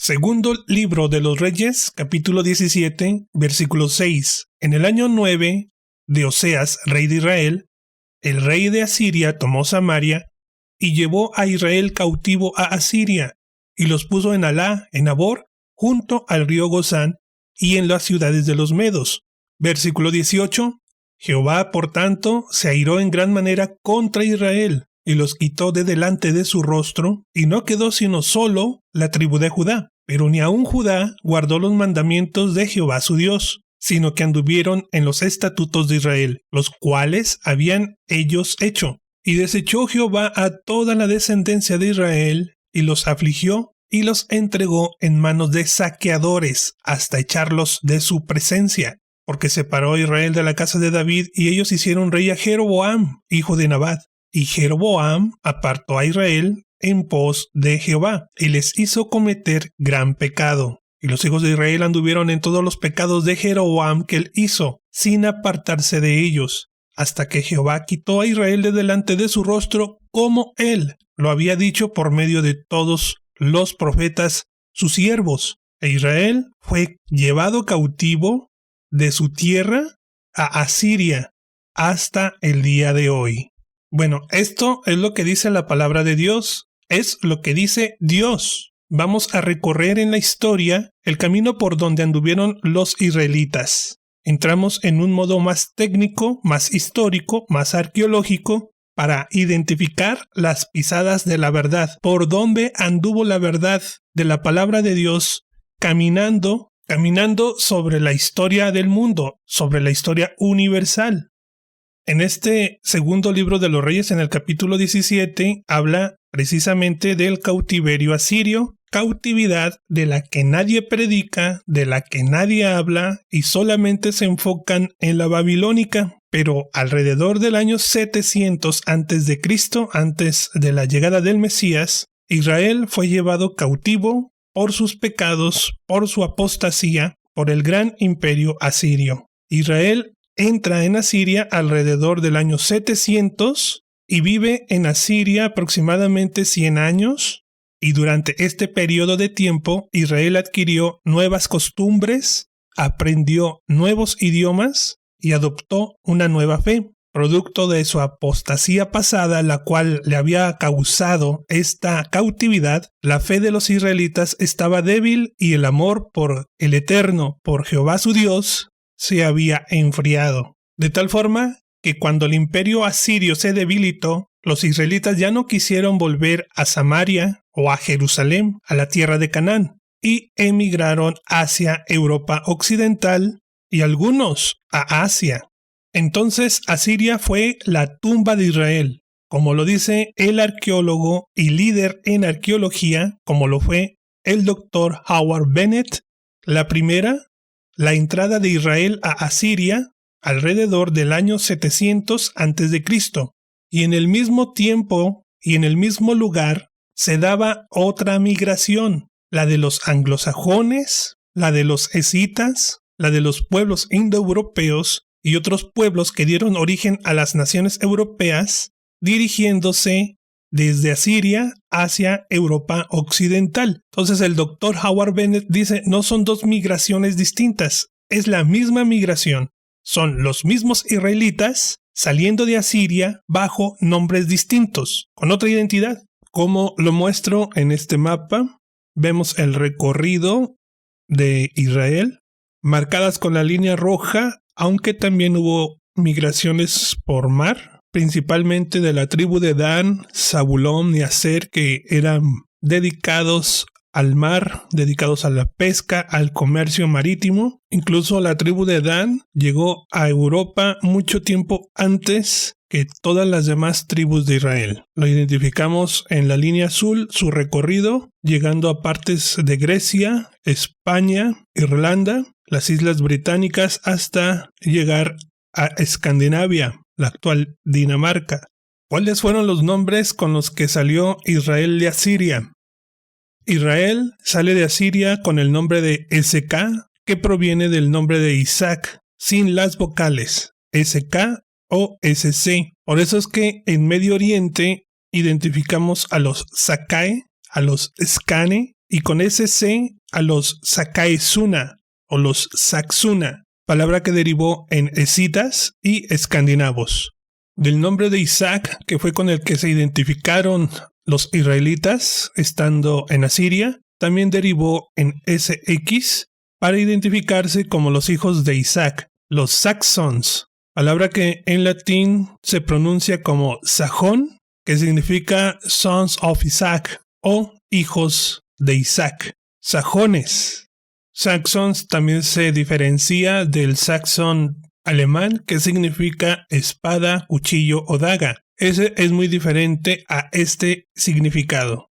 Segundo libro de los Reyes, capítulo 17, versículo 6. En el año 9 de Oseas, rey de Israel, el rey de Asiria tomó Samaria y llevó a Israel cautivo a Asiria, y los puso en Halá, en Habor, junto al río Gozán, y en las ciudades de los medos. Versículo 18. Jehová, por tanto, se airó en gran manera contra Israel, y los quitó de delante de su rostro, y no quedó sino solo la tribu de Judá. Pero ni aun Judá guardó los mandamientos de Jehová su Dios, sino que anduvieron en los estatutos de Israel, los cuales habían ellos hecho. Y desechó Jehová a toda la descendencia de Israel, y los afligió, y los entregó en manos de saqueadores, hasta echarlos de su presencia. Porque separó a Israel de la casa de David, y ellos hicieron rey a Jeroboam, hijo de Nabat. Y Jeroboam apartó a Israel en pos de Jehová, y les hizo cometer gran pecado. Y los hijos de Israel anduvieron en todos los pecados de Jeroboam que él hizo, sin apartarse de ellos, hasta que Jehová quitó a Israel de delante de su rostro, como él lo había dicho por medio de todos los profetas, sus siervos. E Israel fue llevado cautivo de su tierra a Asiria hasta el día de hoy. Bueno, esto es lo que dice la palabra de Dios, es lo que dice Dios. Vamos a recorrer en la historia el camino por donde anduvieron los israelitas. Entramos en un modo más técnico, más histórico, más arqueológico, para identificar las pisadas de la verdad, por donde anduvo la verdad de la palabra de Dios, caminando sobre la historia del mundo, sobre la historia universal. En este segundo libro de los Reyes, en el capítulo 17, habla precisamente del cautiverio asirio, cautividad de la que nadie predica, de la que nadie habla, y solamente se enfocan en la babilónica. Pero alrededor del año 700 a.C., antes de la llegada del Mesías, Israel fue llevado cautivo por sus pecados, por su apostasía, por el gran imperio asirio. Israel entra en Asiria alrededor del año 700 y vive en Asiria aproximadamente 100 años, y durante este periodo de tiempo Israel adquirió nuevas costumbres, aprendió nuevos idiomas y adoptó una nueva fe, producto de su apostasía pasada, la cual le había causado esta cautividad. La fe de los israelitas estaba débil y el amor por el Eterno, por Jehová su Dios, se había enfriado. De tal forma que cuando el imperio asirio se debilitó, los israelitas ya no quisieron volver a Samaria o a Jerusalén, a la tierra de Canaán, y emigraron hacia Europa occidental y algunos a Asia. Entonces Asiria fue la tumba de Israel, como lo dice el arqueólogo y líder en arqueología, como lo fue el doctor Howard Bennett. La entrada de Israel a Asiria alrededor del año 700 a.C. Y en el mismo tiempo y en el mismo lugar se daba otra migración, la de los anglosajones, la de los escitas, la de los pueblos indoeuropeos y otros pueblos que dieron origen a las naciones europeas, dirigiéndose desde Asiria hacia Europa occidental. Entonces el doctor Howard Bennett dice, no son dos migraciones distintas, es la misma migración. Son los mismos israelitas saliendo de Asiria bajo nombres distintos, con otra identidad. Como lo muestro en este mapa, vemos el recorrido de Israel, marcadas con la línea roja, aunque también hubo migraciones por mar, principalmente de la tribu de Dan, Zabulón y Aser, que eran dedicados al mar, dedicados a la pesca, al comercio marítimo. Incluso la tribu de Dan llegó a Europa mucho tiempo antes que todas las demás tribus de Israel. Lo identificamos en la línea azul, su recorrido, llegando a partes de Grecia, España, Irlanda, las Islas Británicas, hasta llegar a Escandinavia, la actual Dinamarca. ¿Cuáles fueron los nombres con los que salió Israel de Asiria? Israel sale de Asiria con el nombre de SK, que proviene del nombre de Isaac, sin las vocales, SK o SC. Por eso es que en Medio Oriente identificamos a los Sakai, a los Skane y con ese C a los Sakaesuna o los Saxuna, palabra que derivó en escitas y escandinavos. Del nombre de Isaac, que fue con el que se identificaron los israelitas estando en Asiria, también derivó en SX para identificarse como los hijos de Isaac, los Saxons, palabra que en latín se pronuncia como Sajón, que significa Sons of Isaac o hijos de Isaac, sajones. Saxons también se diferencia del saxón alemán, que significa espada, cuchillo o daga. Ese es muy diferente a este significado.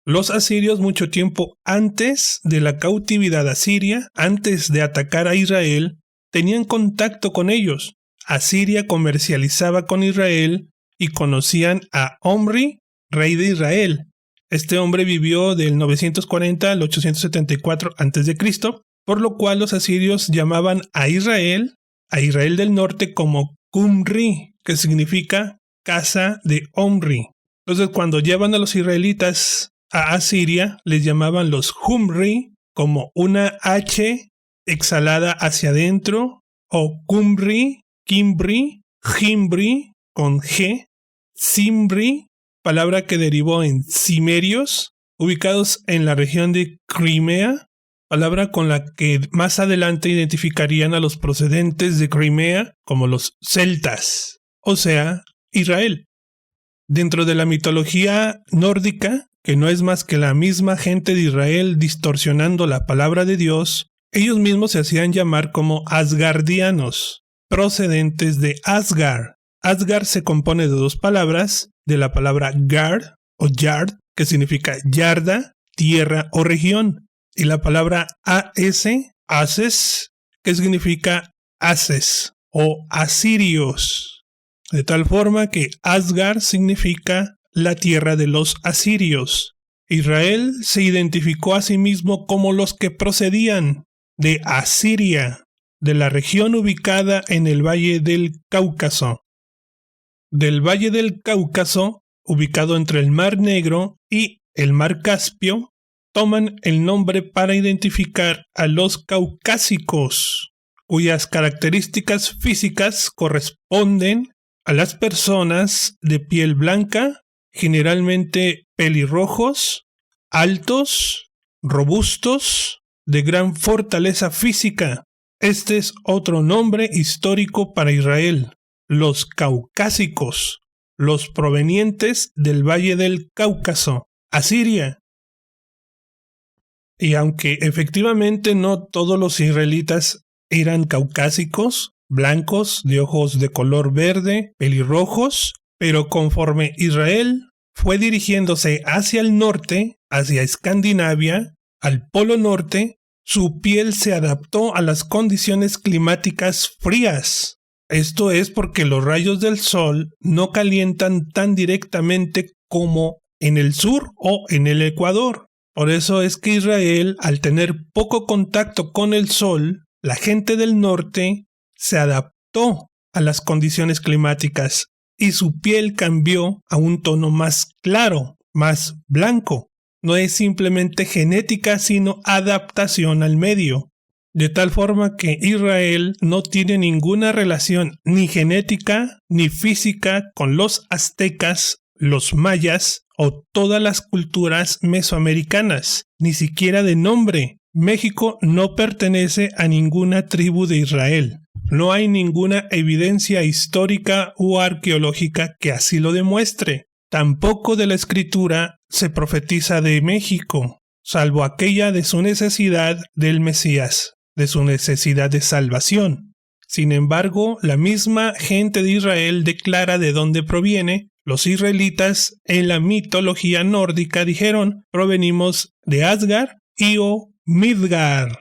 Los asirios, mucho tiempo antes de la cautividad asiria, antes de atacar a Israel, tenían contacto con ellos. Asiria comercializaba con Israel y conocían a Omri, rey de Israel. Este hombre vivió del 940 al 874 a.C., por lo cual los asirios llamaban a Israel del norte como Qumri, que significa casa de Omri. Entonces, cuando llevan a los israelitas a Asiria, les llamaban los Humri, como una H exhalada hacia adentro, o Qumri, Kimbri, Jimbri, con G, Simbri, palabra que derivó en cimerios, ubicados en la región de Crimea, palabra con la que más adelante identificarían a los procedentes de Crimea como los celtas, o sea, Israel. Dentro de la mitología nórdica, que no es más que la misma gente de Israel distorsionando la palabra de Dios, ellos mismos se hacían llamar como asgardianos, procedentes de Asgard. Asgard se compone de dos palabras, de la palabra Gard o Yard, que significa yarda, tierra o región, y la palabra Ases, que significa haces o asirios. De tal forma que Asgard significa la tierra de los asirios. Israel se identificó a sí mismo como los que procedían de Asiria, de la región ubicada en el Valle del Cáucaso. Del Valle del Cáucaso, ubicado entre el Mar Negro y el Mar Caspio, toman el nombre para identificar a los caucásicos, cuyas características físicas corresponden a las personas de piel blanca, generalmente pelirrojos, altos, robustos, de gran fortaleza física. Este es otro nombre histórico para Israel, los caucásicos, los provenientes del Valle del Cáucaso, Asiria. Y aunque efectivamente no todos los israelitas eran caucásicos, blancos, de ojos de color verde, pelirrojos, pero conforme Israel fue dirigiéndose hacia el norte, hacia Escandinavia, al Polo Norte, su piel se adaptó a las condiciones climáticas frías. Esto es porque los rayos del sol no calientan tan directamente como en el sur o en el Ecuador. Por eso es que Israel, al tener poco contacto con el sol, la gente del norte se adaptó a las condiciones climáticas y su piel cambió a un tono más claro, más blanco. No es simplemente genética, sino adaptación al medio. De tal forma que Israel no tiene ninguna relación ni genética ni física con los aztecas, los mayas o todas las culturas mesoamericanas, ni siquiera de nombre. México no pertenece a ninguna tribu de Israel. No hay ninguna evidencia histórica o arqueológica que así lo demuestre. Tampoco de la escritura se profetiza de México, salvo aquella de su necesidad del Mesías, de su necesidad de salvación. Sin embargo, la misma gente de Israel declara de dónde proviene. Los israelitas en la mitología nórdica dijeron, provenimos de Asgard y o Midgard.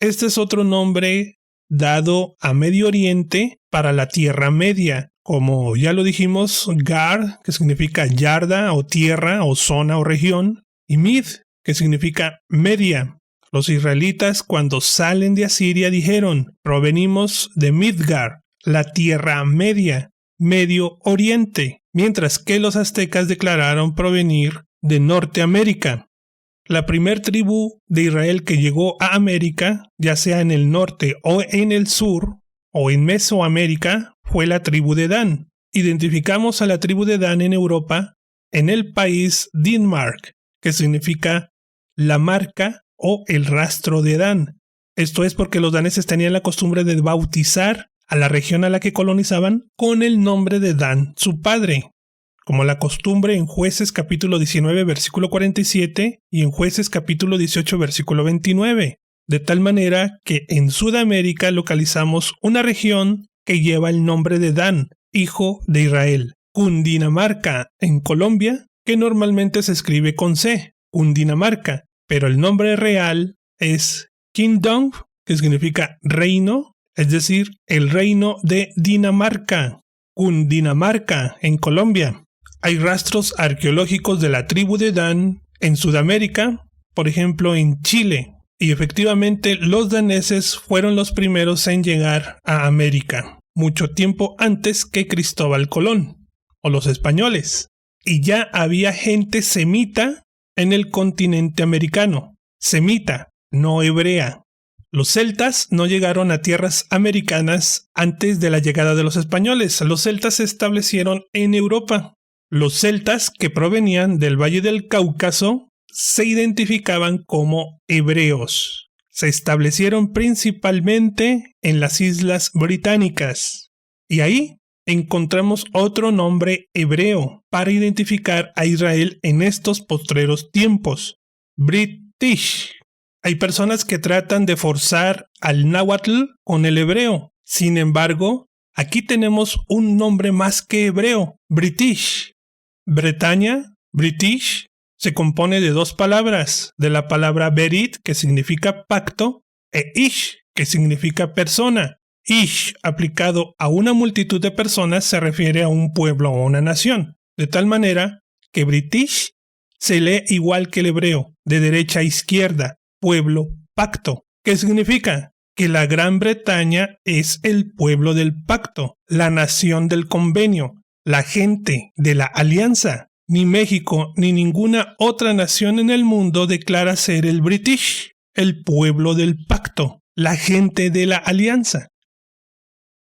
Este es otro nombre dado a Medio Oriente para la Tierra Media. Como ya lo dijimos, Gar, que significa yarda o tierra o zona o región, y Mid, que significa media. Los israelitas cuando salen de Asiria dijeron, provenimos de Midgard, la Tierra Media, Medio Oriente, mientras que los aztecas declararon provenir de Norteamérica. La primer tribu de Israel que llegó a América, ya sea en el norte o en el sur, o en Mesoamérica, fue la tribu de Dan. Identificamos a la tribu de Dan en Europa, en el país Denmark, que significa la marca o el rastro de Dan. Esto es porque los daneses tenían la costumbre de bautizar a la región a la que colonizaban con el nombre de Dan, su padre, como la costumbre en Jueces capítulo 19 versículo 47 y en Jueces capítulo 18 versículo 29, de tal manera que en Sudamérica localizamos una región que lleva el nombre de Dan, hijo de Israel. Cundinamarca en Colombia, que normalmente se escribe con C, Cundinamarca, pero el nombre real es Kingdom, que significa reino, es decir, el reino de Dinamarca. Cundinamarca en Colombia. Hay rastros arqueológicos de la tribu de Dan en Sudamérica, por ejemplo en Chile, y efectivamente los daneses fueron los primeros en llegar a América, mucho tiempo antes que Cristóbal Colón, o los españoles, y ya había gente semita en el continente americano, semita, no hebrea. Los celtas no llegaron a tierras americanas antes de la llegada de los españoles. Los celtas se establecieron en Europa. Los celtas, que provenían del Valle del Cáucaso, se identificaban como hebreos. Se establecieron principalmente en las Islas Británicas. Y ahí encontramos otro nombre hebreo para identificar a Israel en estos postreros tiempos: British. Hay personas que tratan de forzar al náhuatl con el hebreo. Sin embargo, aquí tenemos un nombre más que hebreo: British. Bretaña, British, se compone de dos palabras, de la palabra berit, que significa pacto, e ish, que significa persona. Ish, aplicado a una multitud de personas, se refiere a un pueblo o una nación. De tal manera que British se lee igual que el hebreo, de derecha a izquierda, pueblo, pacto. ¿Qué significa? Que la Gran Bretaña es el pueblo del pacto, la nación del convenio, la gente de la alianza. Ni México ni ninguna otra nación en el mundo declara ser el British, el pueblo del pacto, la gente de la alianza.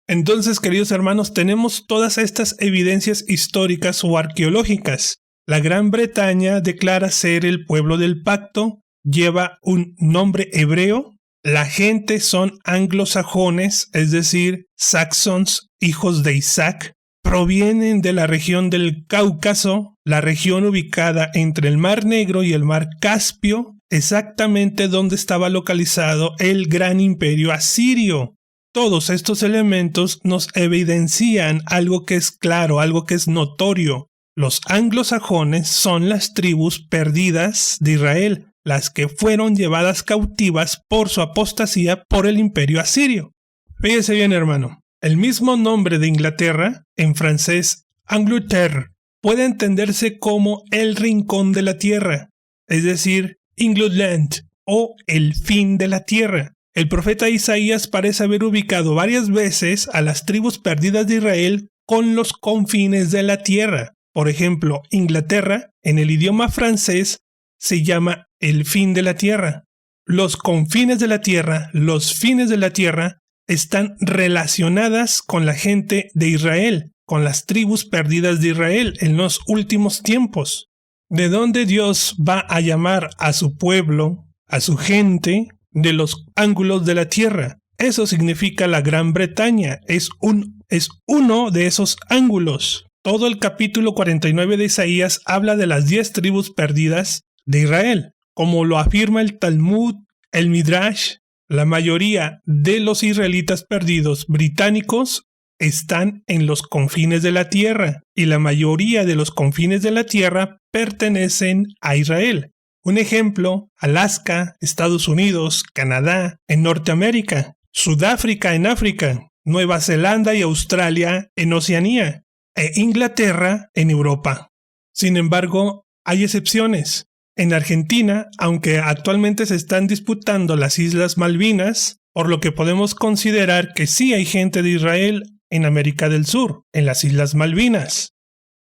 Entonces, queridos hermanos, tenemos todas estas evidencias históricas o arqueológicas. La Gran Bretaña declara ser el pueblo del pacto, lleva un nombre hebreo. La gente son anglosajones, es decir, saxons, hijos de Isaac. Provienen de la región del Cáucaso, la región ubicada entre el Mar Negro y el Mar Caspio, exactamente donde estaba localizado el gran imperio asirio. Todos estos elementos nos evidencian algo que es claro, algo que es notorio. Los anglosajones son las tribus perdidas de Israel, las que fueron llevadas cautivas por su apostasía por el imperio asirio. Fíjese bien, hermano. El mismo nombre de Inglaterra, en francés Angleterre, puede entenderse como el rincón de la tierra, es decir, England, o el fin de la tierra. El profeta Isaías parece haber ubicado varias veces a las tribus perdidas de Israel con los confines de la tierra. Por ejemplo, Inglaterra, en el idioma francés, se llama el fin de la tierra. Los confines de la tierra, los fines de la tierra, están relacionadas con la gente de Israel, con las tribus perdidas de Israel en los últimos tiempos. ¿De dónde Dios va a llamar a su pueblo, a su gente, de los ángulos de la tierra? Eso significa la Gran Bretaña, es uno de esos ángulos. Todo el capítulo 49 de Isaías habla de las 10 tribus perdidas de Israel. Como lo afirma el Talmud, el Midrash, la mayoría de los israelitas perdidos británicos están en los confines de la tierra, y la mayoría de los confines de la tierra pertenecen a Israel. Un ejemplo: Alaska, Estados Unidos, Canadá, en Norteamérica, Sudáfrica en África, Nueva Zelanda y Australia en Oceanía, e Inglaterra en Europa. Sin embargo, hay excepciones. En Argentina, aunque actualmente se están disputando las Islas Malvinas, por lo que podemos considerar que sí hay gente de Israel en América del Sur, en las Islas Malvinas.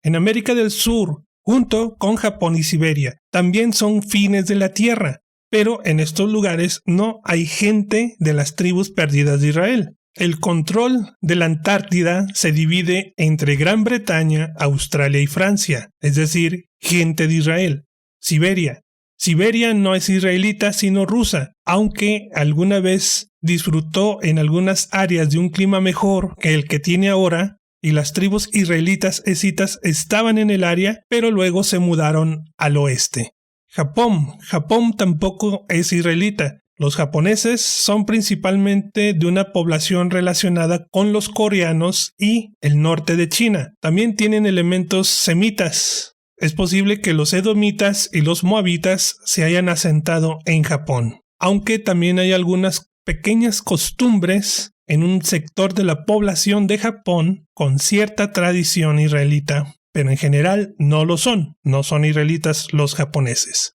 En América del Sur, junto con Japón y Siberia. También son fines de la tierra, pero en estos lugares no hay gente de las tribus perdidas de Israel. El control de la Antártida se divide entre Gran Bretaña, Australia y Francia, es decir, gente de Israel. Siberia. Siberia no es israelita sino rusa, aunque alguna vez disfrutó en algunas áreas de un clima mejor que el que tiene ahora, y las tribus israelitas escitas estaban en el área, pero luego se mudaron al oeste. Japón. Japón tampoco es israelita. Los japoneses son principalmente de una población relacionada con los coreanos y el norte de China. También tienen elementos semitas. Es posible que los edomitas y los moabitas se hayan asentado en Japón, aunque también hay algunas pequeñas costumbres en un sector de la población de Japón con cierta tradición israelita, pero en general no lo son, no son israelitas los japoneses.